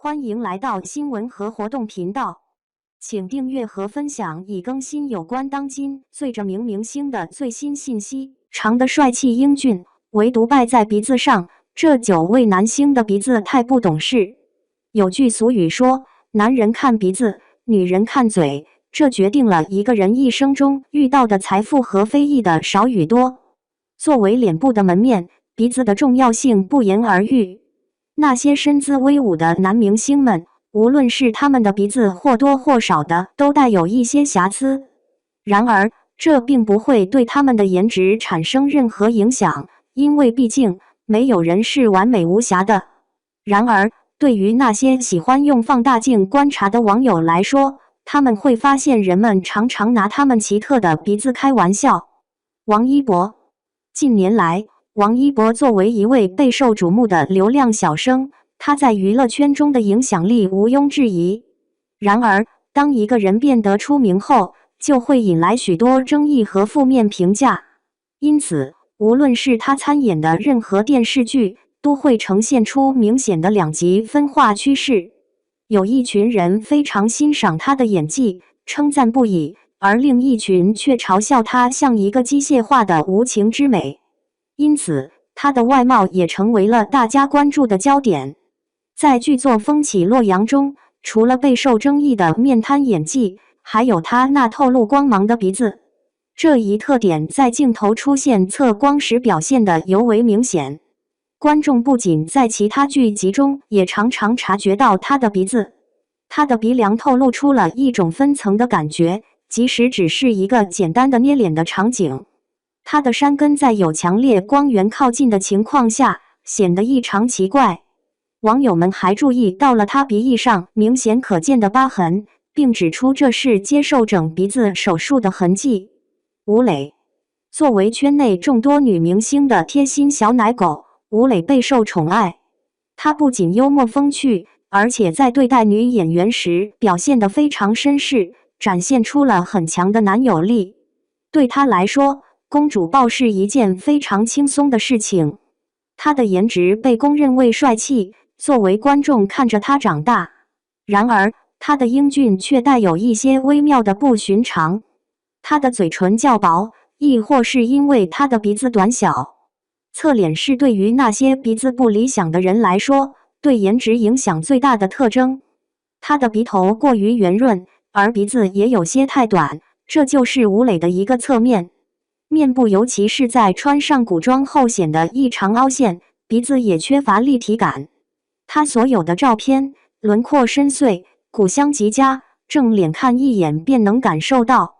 欢迎来到新闻和活动频道，请订阅和分享已更新有关当今最着名明星的最新信息。长得帅气英俊，唯独败在鼻子上。这9位男星的鼻子太不懂事。有句俗语说，男人看鼻子，女人看嘴，这决定了一个人一生中遇到的财富和非议的少与多。作为脸部的门面，鼻子的重要性不言而喻。那些身姿威武的男明星们，无论是他们的鼻子或多或少的都带有一些瑕疵。然而，这并不会对他们的颜值产生任何影响，因为毕竟没有人是完美无瑕的。然而，对于那些喜欢用放大镜观察的网友来说，他们会发现人们常常拿他们奇特的鼻子开玩笑。王一博。近年来，王一博作为一位备受瞩目的流量小生，他在娱乐圈中的影响力毋庸置疑。然而，当一个人变得出名后，就会引来许多争议和负面评价。因此，无论是他参演的任何电视剧，都会呈现出明显的两极分化趋势。有一群人非常欣赏他的演技，称赞不已，而另一群却嘲笑他像一个机械化的无情之美。因此，他的外貌也成为了大家关注的焦点。在剧作《风起洛阳》中，除了备受争议的面瘫演技，还有他那透露光芒的鼻子。这一特点在镜头出现侧光时表现得尤为明显。观众不仅在其他剧集中也常常察觉到他的鼻子。他的鼻梁透露出了一种分层的感觉，即使只是一个简单的捏脸的场景。他的山根在有强烈光源靠近的情况下显得异常奇怪。网友们还注意到了他鼻翼上明显可见的疤痕，并指出这是接受整鼻子手术的痕迹。吴磊。作为圈内众多女明星的贴心小奶狗，吴磊备受宠爱。他不仅幽默风趣，而且在对待女演员时表现得非常绅士，展现出了很强的男友力。对他来说，公主抱是一件非常轻松的事情。她的颜值被公认为帅气，作为观众看着她长大。然而，她的英俊却带有一些微妙的不寻常。她的嘴唇较薄，亦或是因为她的鼻子短小。侧脸是对于那些鼻子不理想的人来说，对颜值影响最大的特征。她的鼻头过于圆润，而鼻子也有些太短，这就是吴磊的一个侧面。面部尤其是在穿上古装后显得异常凹陷，鼻子也缺乏立体感。他所有的照片轮廓深邃，骨相极佳，正脸看一眼便能感受到。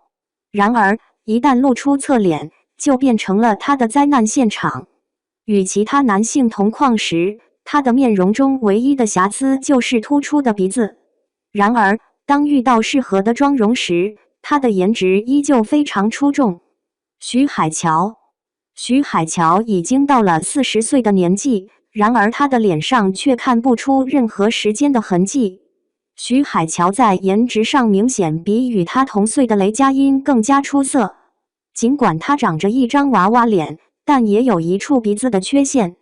然而，一旦露出侧脸，就变成了他的灾难现场。与其他男性同框时，他的面容中唯一的瑕疵就是突出的鼻子。然而，当遇到适合的妆容时，他的颜值依旧非常出众。徐海乔。徐海乔已经到了40岁的年纪，然而他的脸上却看不出任何时间的痕迹。徐海乔在颜值上明显比与他同岁的雷佳音更加出色。尽管他长着一张娃娃脸，但也有一处鼻子的缺陷。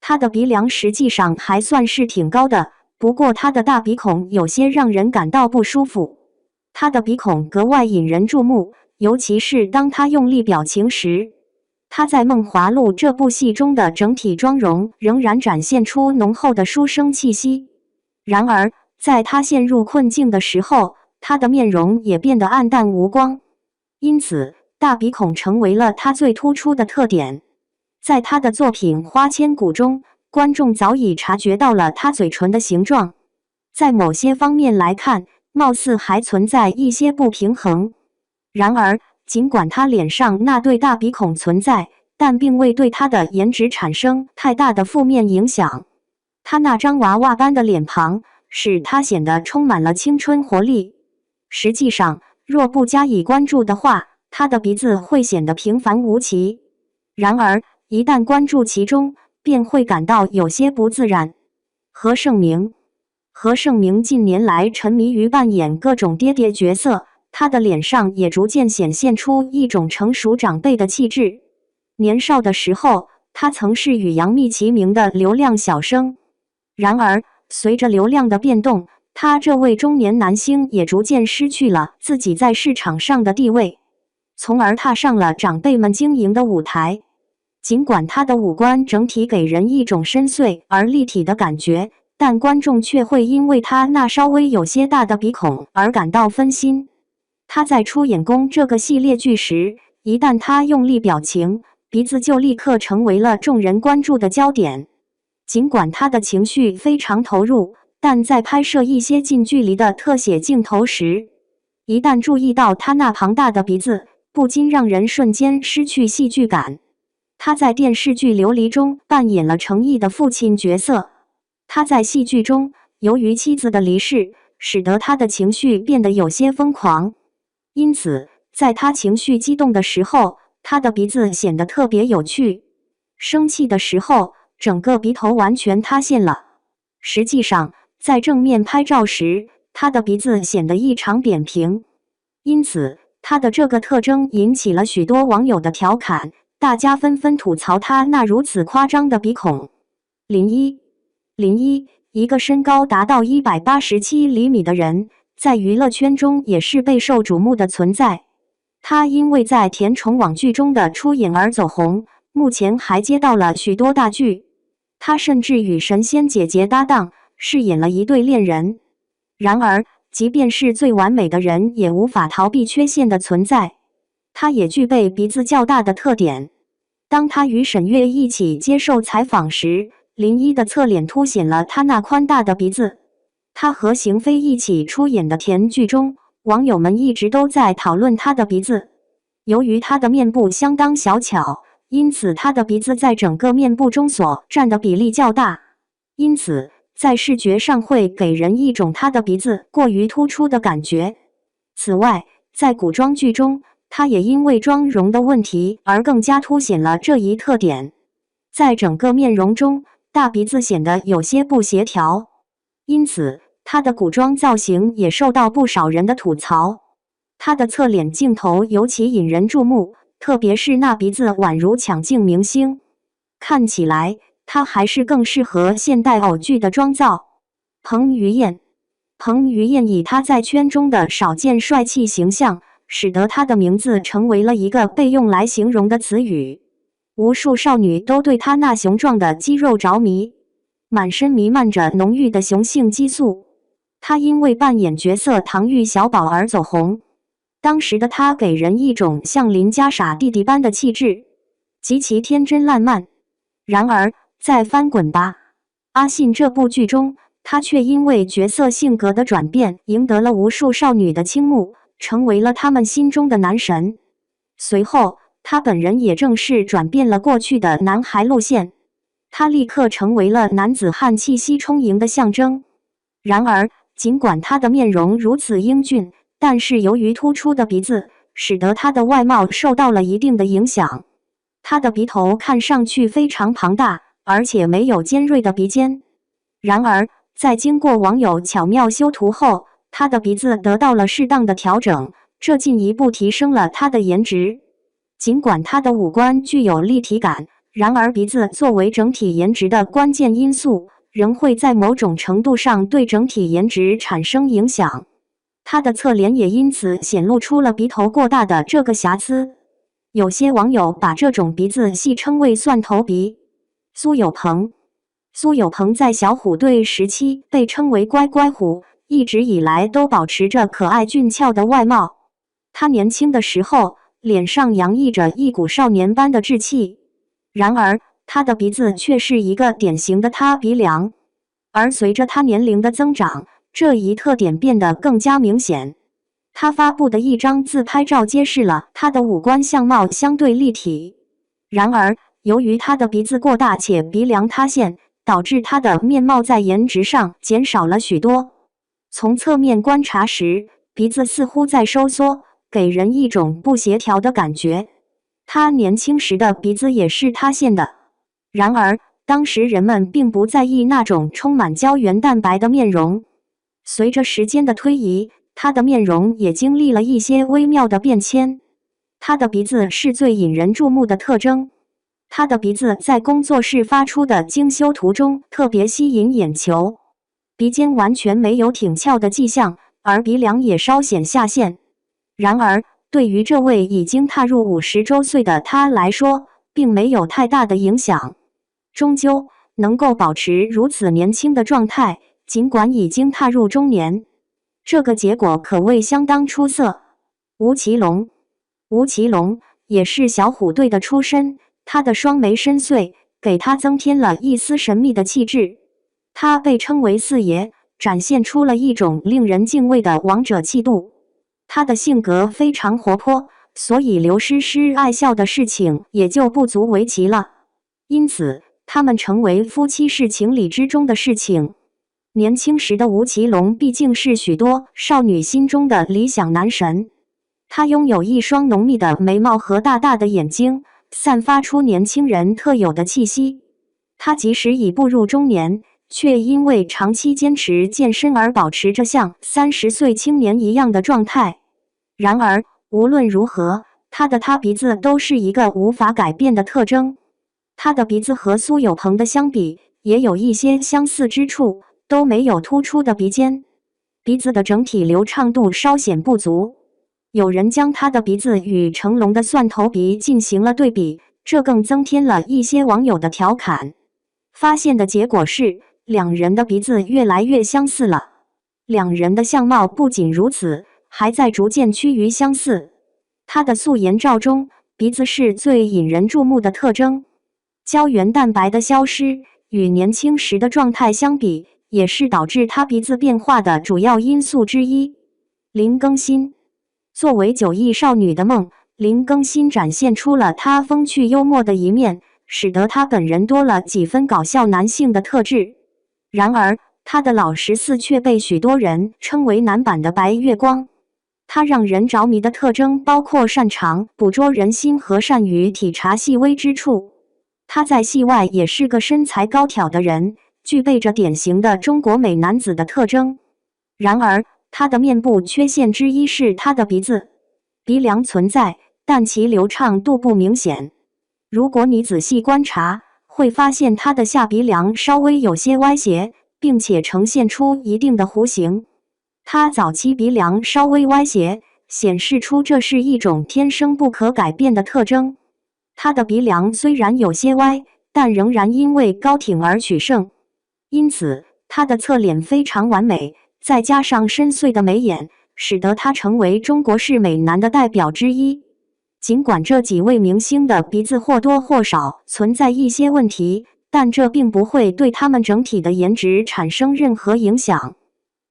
他的鼻梁实际上还算是挺高的，不过他的大鼻孔有些让人感到不舒服。他的鼻孔格外引人注目，尤其是当他用力表情时。他在《梦华录》这部戏中的整体妆容仍然展现出浓厚的书生气息。然而，在他陷入困境的时候，他的面容也变得暗淡无光。因此，大鼻孔成为了他最突出的特点。在他的作品《花千骨》中，观众早已察觉到了他嘴唇的形状。在某些方面来看，貌似还存在一些不平衡。然而，尽管他脸上那对大鼻孔存在，但并未对他的颜值产生太大的负面影响。他那张娃娃般的脸庞，使他显得充满了青春活力。实际上，若不加以关注的话，他的鼻子会显得平凡无奇。然而，一旦关注其中，便会感到有些不自然。何晟铭。何晟铭近年来沉迷于扮演各种爹爹角色，他的脸上也逐渐显现出一种成熟长辈的气质。年少的时候，他曾是与杨幂齐名的流量小生。然而，随着流量的变动，他这位中年男星也逐渐失去了自己在市场上的地位，从而踏上了长辈们经营的舞台。尽管他的五官整体给人一种深邃而立体的感觉，但观众却会因为他那稍微有些大的鼻孔而感到分心。他在出演《宫》这个系列剧时，一旦他用力表情，鼻子就立刻成为了众人关注的焦点。尽管他的情绪非常投入，但在拍摄一些近距离的特写镜头时，一旦注意到他那庞大的鼻子，不禁让人瞬间失去戏剧感。他在电视剧《琉璃》中扮演了程毅的父亲角色。他在戏剧中，由于妻子的离世，使得他的情绪变得有些疯狂，因此在他情绪激动的时候，他的鼻子显得特别有趣。生气的时候，整个鼻头完全塌陷了。实际上，在正面拍照时，他的鼻子显得异常扁平，因此他的这个特征引起了许多网友的调侃，大家纷纷吐槽他那如此夸张的鼻孔。林一，一个身高达到187厘米的人，在娱乐圈中也是备受瞩目的存在。他因为在甜宠网剧中的出演而走红，目前还接到了许多大剧。他甚至与神仙姐姐搭档，饰演了一对恋人。然而，即便是最完美的人，也无法逃避缺陷的存在。他也具备鼻子较大的特点。当他与沈月一起接受采访时，林一的侧脸凸显了他那宽大的鼻子。他和邢菲一起出演的甜剧中，网友们一直都在讨论他的鼻子。由于他的面部相当小巧，因此他的鼻子在整个面部中所占的比例较大，因此在视觉上会给人一种他的鼻子过于突出的感觉。此外，在古装剧中，他也因为妆容的问题而更加凸显了这一特点。在整个面容中，大鼻子显得有些不协调，因此他的古装造型也受到不少人的吐槽。他的侧脸镜头尤其引人注目，特别是那鼻子宛如抢镜明星，看起来他还是更适合现代偶剧的妆造。彭于晏以他在圈中的少见帅气形象，使得他的名字成为了一个被用来形容的词语。无数少女都对他那雄壮的肌肉着迷，满身弥漫着浓郁的雄性激素。他因为扮演角色唐钰小宝而走红。当时的他给人一种像邻家傻弟弟般的气质，极其天真烂漫。然而，在《翻滚吧，阿信》这部剧中，他却因为角色性格的转变，赢得了无数少女的倾慕，成为了他们心中的男神。随后，他本人也正式转变了过去的男孩路线，他立刻成为了男子汉气息充盈的象征。然而，尽管他的面容如此英俊，但是由于突出的鼻子，使得他的外貌受到了一定的影响。他的鼻头看上去非常庞大，而且没有尖锐的鼻尖。然而，在经过网友巧妙修图后，他的鼻子得到了适当的调整，这进一步提升了他的颜值。尽管他的五官具有立体感，然而鼻子作为整体颜值的关键因素，仍会在某种程度上对整体颜值产生影响。他的侧脸也因此显露出了鼻头过大的这个瑕疵。有些网友把这种鼻子戏称为蒜头鼻。苏有朋在小虎队时期被称为乖乖虎，一直以来都保持着可爱俊俏的外貌。他年轻的时候，脸上洋溢着一股少年般的稚气，然而他的鼻子却是一个典型的塌鼻梁。而随着他年龄的增长，这一特点变得更加明显。他发布的一张自拍照揭示了他的五官相貌相对立体。然而，由于他的鼻子过大且鼻梁塌陷，导致他的面貌在颜值上减少了许多。从侧面观察时，鼻子似乎在收缩，给人一种不协调的感觉。他年轻时的鼻子也是塌陷的。然而，当时人们并不在意那种充满胶原蛋白的面容。随着时间的推移，他的面容也经历了一些微妙的变迁。他的鼻子是最引人注目的特征。他的鼻子在工作室发出的精修图中特别吸引眼球。鼻尖完全没有挺翘的迹象，而鼻梁也稍显下陷。然而，对于这位已经踏入50周岁的他来说，并没有太大的影响。终究能够保持如此年轻的状态，尽管已经踏入中年，这个结果可谓相当出色。吴奇隆也是小虎队的出身，他的双眉深邃，给他增添了一丝神秘的气质。他被称为四爷，展现出了一种令人敬畏的王者气度。他的性格非常活泼，所以刘诗诗爱笑的事情也就不足为奇了。因此，他们成为夫妻是情理之中的事情。年轻时的吴奇隆毕竟是许多少女心中的理想男神。他拥有一双浓密的眉毛和大大的眼睛，散发出年轻人特有的气息。他即使已步入中年，却因为长期坚持健身而保持着像30岁青年一样的状态。然而，无论如何，他鼻子都是一个无法改变的特征。他的鼻子和苏有朋的相比，也有一些相似之处，都没有突出的鼻尖，鼻子的整体流畅度稍显不足。有人将他的鼻子与成龙的蒜头鼻进行了对比，这更增添了一些网友的调侃。发现的结果是，两人的鼻子越来越相似了。两人的相貌不仅如此，还在逐渐趋于相似。他的素颜照中，鼻子是最引人注目的特征。胶原蛋白的消失与年轻时的状态相比，也是导致他鼻子变化的主要因素之一。林更新作为9亿少女的梦，林更新展现出了她风趣幽默的一面，使得她本人多了几分搞笑男性的特质。然而，她的老14却被许多人称为男版的白月光。她让人着迷的特征包括擅长捕捉人心和善于体察细微之处。他在戏外也是个身材高挑的人，具备着典型的中国美男子的特征。然而，他的面部缺陷之一是他的鼻子，鼻梁存在，但其流畅度不明显。如果你仔细观察，会发现他的下鼻梁稍微有些歪斜，并且呈现出一定的弧形。他早期鼻梁稍微歪斜，显示出这是一种天生不可改变的特征。他的鼻梁虽然有些歪，但仍然因为高挺而取胜，因此他的侧脸非常完美，再加上深邃的眉眼，使得他成为中国式美男的代表之一。尽管这几位明星的鼻子或多或少存在一些问题，但这并不会对他们整体的颜值产生任何影响。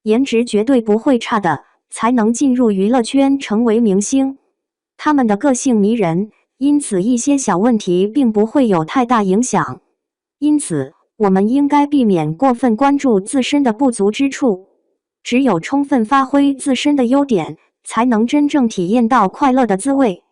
颜值绝对不会差的，才能进入娱乐圈成为明星。他们的个性迷人，因此一些小问题并不会有太大影响。因此，我们应该避免过分关注自身的不足之处。只有充分发挥自身的优点，才能真正体验到快乐的滋味。